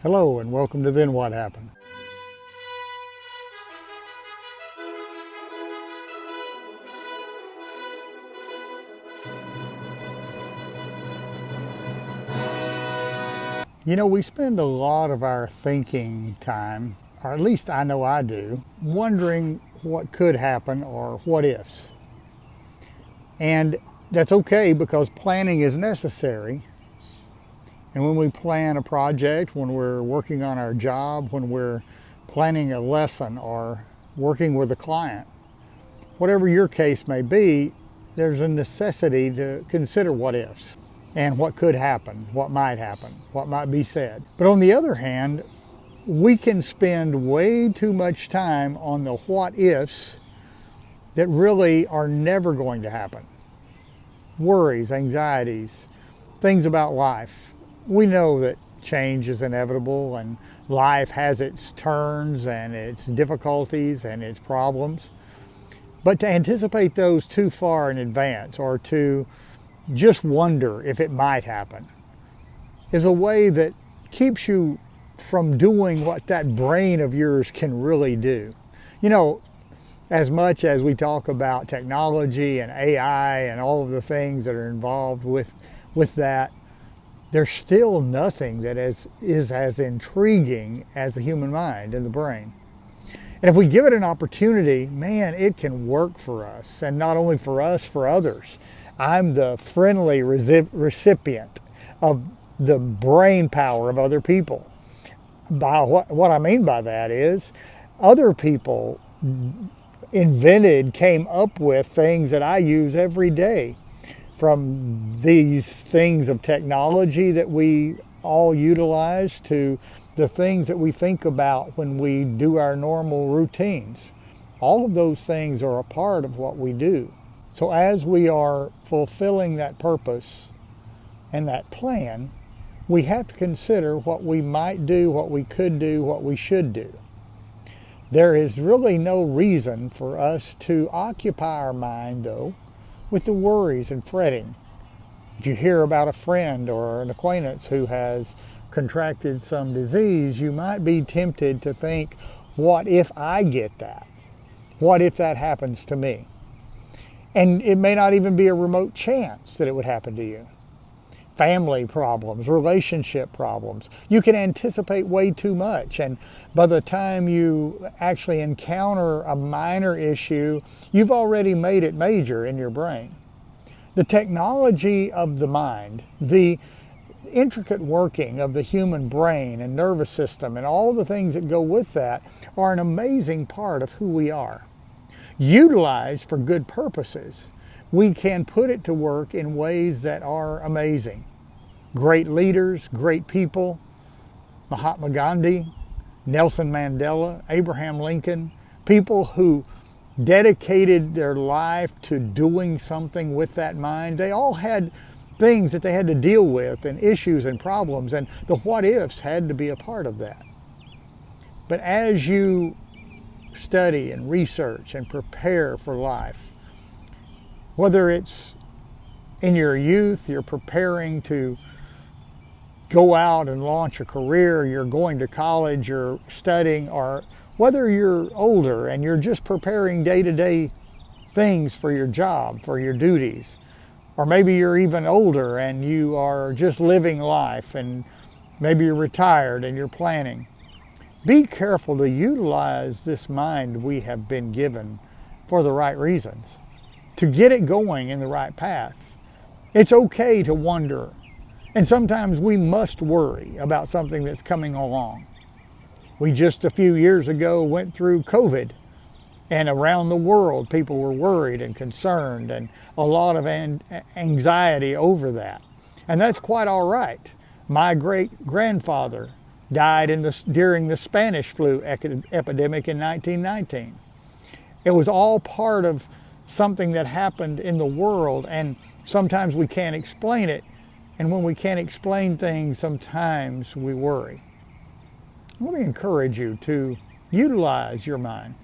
Hello and welcome to Then What Happened. You know, we spend a lot of our thinking time, or at least I know I do, wondering what could happen or what ifs. And that's okay because planning is necessary. And when we plan a project, when we're working on our job, when we're planning a lesson or working with a client, whatever your case may be, there's a necessity to consider what ifs and what could happen, what might be said. But on the other hand, we can spend way too much time on the what ifs that really are never going to happen. Worries, anxieties, things about life. We know that change is inevitable and life has its turns and its difficulties and its problems. But to anticipate those too far in advance or to just wonder if it might happen is a way that keeps you from doing what that brain of yours can really do. You know, as much as we talk about technology and AI and all of the things that are involved with that, there's still nothing that is as intriguing as the human mind and the brain. And if we give it an opportunity, man, it can work for us. And not only for us, for others. I'm the friendly recipient of the brain power of other people. By what I mean by that is other people came up with things that I use every day. From these things of technology that we all utilize to the things that we think about when we do our normal routines. All of those things are a part of what we do. So as we are fulfilling that purpose and that plan, we have to consider what we might do, what we could do, what we should do. There is really no reason for us to occupy our mind, though, with the worries and fretting. If you hear about a friend or an acquaintance who has contracted some disease, you might be tempted to think, what if I get that? What if that happens to me? And it may not even be a remote chance that it would happen to you. Family problems, relationship problems. You can anticipate way too much, and by the time you actually encounter a minor issue, you've already made it major in your brain. The technology of the mind, the intricate working of the human brain and nervous system and all the things that go with that are an amazing part of who we are. Utilized for good purposes, we can put it to work in ways that are amazing. Great leaders, great people, Mahatma Gandhi, Nelson Mandela, Abraham Lincoln, people who dedicated their life to doing something with that mind. They all had things that they had to deal with and issues and problems, and the what ifs had to be a part of that. But as you study and research and prepare for life, whether it's in your youth, you're preparing to go out and launch a career, you're going to college, you're studying, or whether you're older and you're just preparing day-to-day things for your job, for your duties, or maybe you're even older and you are just living life and maybe you're retired and you're planning. Be careful to utilize this mind we have been given for the right reasons, to get it going in the right path. It's okay to wonder. And sometimes we must worry about something that's coming along. We just a few years ago went through COVID, and around the world people were worried and concerned and a lot of anxiety over that. And that's quite all right. My great-grandfather died during the Spanish flu epidemic in 1919. It was all part of something that happened in the world, and sometimes we can't explain it. And when we can't explain things, sometimes we worry. Let me encourage you to utilize your mind.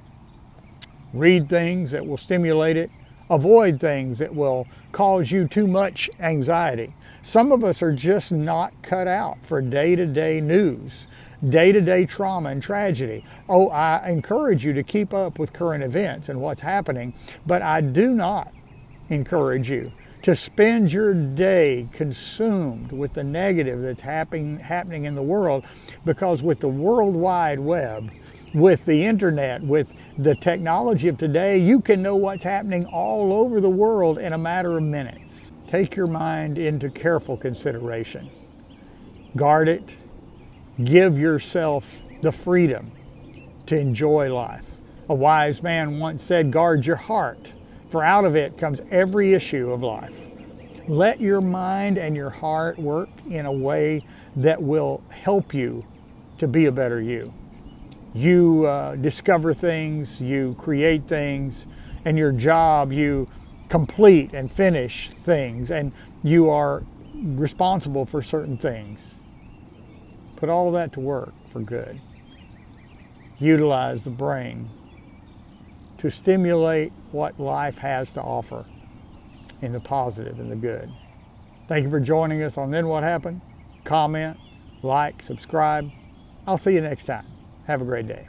Read things that will stimulate it. Avoid things that will cause you too much anxiety. Some of us are just not cut out for day-to-day news. day-to-day trauma and tragedy. Oh, I encourage you to keep up with current events and what's happening, but I do not encourage you to spend your day consumed with the negative that's happening in the world, because with the World Wide Web, with the internet, with the technology of today, you can know what's happening all over the world in a matter of minutes. Take your mind into careful consideration. Guard it. Give yourself the freedom to enjoy life. A wise man once said, guard your heart, for out of it comes every issue of life. Let your mind and your heart work in a way that will help you to be a better you. You discover things, you create things, and your job, you complete and finish things, and you are responsible for certain things. Put all of that to work for good. Utilize the brain to stimulate what life has to offer in the positive and the good. Thank you for joining us on Then What Happened. Comment, like, subscribe. I'll see you next time. Have a great day.